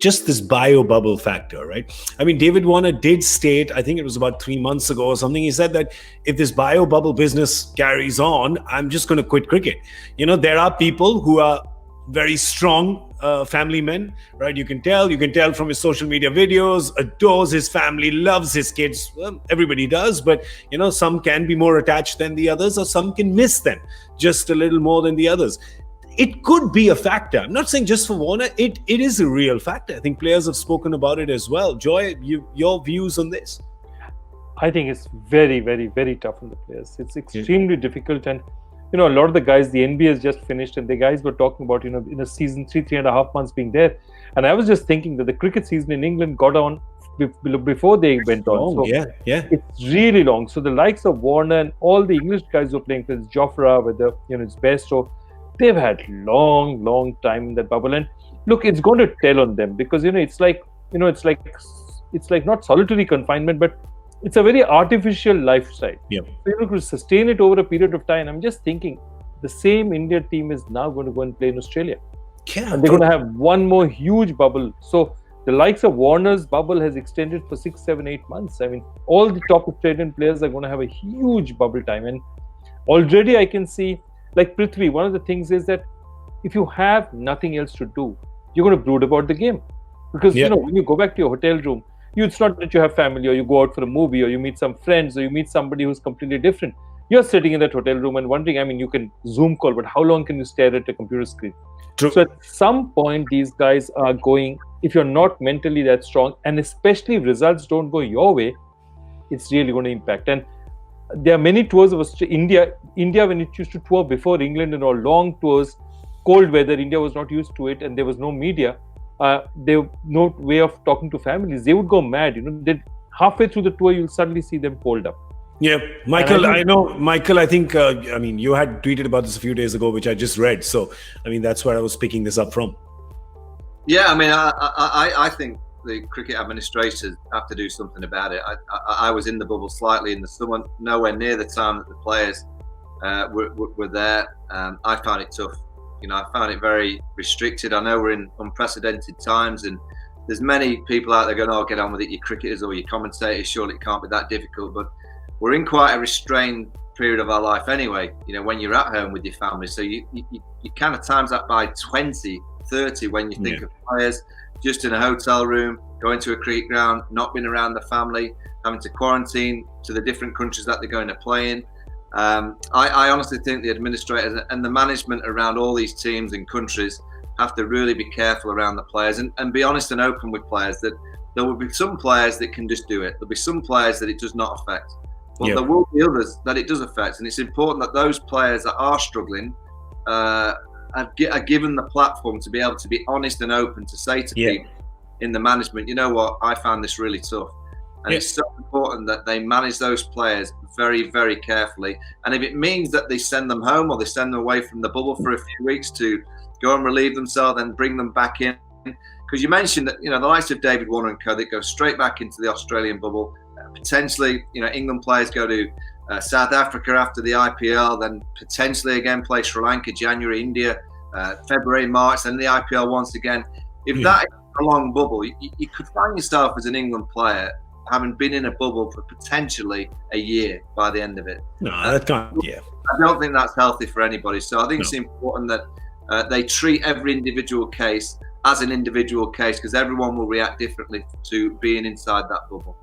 just this bio bubble factor, right? I mean, David Warner did state, I think it was about 3 months ago or something, he said that if this bio bubble business carries on, I'm just going to quit cricket. There are people who are very strong family men, right? You can tell from his social media videos, adores his family, loves his kids. Well, everybody does, but some can be more attached than the others, or some can miss them just a little more than the others. It could be a factor. I'm not saying just for Warner. It is a real factor. I think players have spoken about it as well. Joy, your views on this? I think it's very, very, very tough on the players. It's extremely difficult. And, a lot of the guys, the NBA has just finished, and the guys were talking about, in a season, 3.5 months being there. And I was just thinking that the cricket season in England got on before they went on. So yeah. It's really long. So the likes of Warner and all the English guys who are playing, for Jofra, whether, it's best, or they've had long time in that bubble. And look, it's going to tell on them because, it's like not solitary confinement, but it's a very artificial lifestyle. Yeah. So, to sustain it over a period of time, I'm just thinking the same India team is now going to go and play in Australia. Yeah. And they're going to have one more huge bubble. So the likes of Warner's bubble has extended for 6, 7, 8 months. I mean, all the top Australian players are going to have a huge bubble time. And already I can see, like Prithvi, one of the things is that if you have nothing else to do, you're going to brood about the game. Because, when you go back to your hotel room, it's not that you have family or you go out for a movie or you meet some friends or you meet somebody who's completely different. You're sitting in that hotel room and wondering, I mean, you can Zoom call, but how long can you stare at a computer screen? True. So at some point, these guys are going, if you're not mentally that strong, and especially if results don't go your way, it's really going to impact. And there are many tours of India, when it used to tour before England and all, long tours, cold weather, India was not used to it, and there was no media. There was no way of talking to families. They would go mad. Halfway through the tour, you'll suddenly see them pulled up. Yeah, Michael, I think, you had tweeted about this a few days ago, which I just read. So, that's where I was picking this up from. Yeah, I think the cricket administrators have to do something about it. I was in the bubble slightly in the summer, nowhere near the time that the players were there. I found it tough. I found it very restricted. I know we're in unprecedented times, and there's many people out there going, "Oh, get on with it, you cricketers or your commentators. Surely it can't be that difficult." But we're in quite a restrained period of our life anyway. When you're at home with your family, so you kind of times that by 20, 30 when you think of players just in a hotel room, going to a cricket ground, not being around the family, having to quarantine to the different countries that they're going to play in. I honestly think the administrators and the management around all these teams and countries have to really be careful around the players and be honest and open with players that there will be some players that can just do it. There'll be some players that it does not affect. But there will be others that it does affect. And it's important that those players that are struggling are given the platform to be able to be honest and open to say to people in the management, you know what, I found this really tough. And it's so important that they manage those players very, very carefully. And if it means that they send them home or they send them away from the bubble for a few weeks to go and relieve themselves and bring them back in. Because you mentioned that, the likes of David Warner and co, that go straight back into the Australian bubble. Potentially, England players go to South Africa after the IPL, then potentially again play Sri Lanka, January, India, February, March, then the IPL once again. If that is a long bubble, you could find yourself as an England player having been in a bubble for potentially a year by the end of it. No, that can't. Yeah, I don't think that's healthy for anybody. So I think it's important that they treat every individual case as an individual case, because everyone will react differently to being inside that bubble.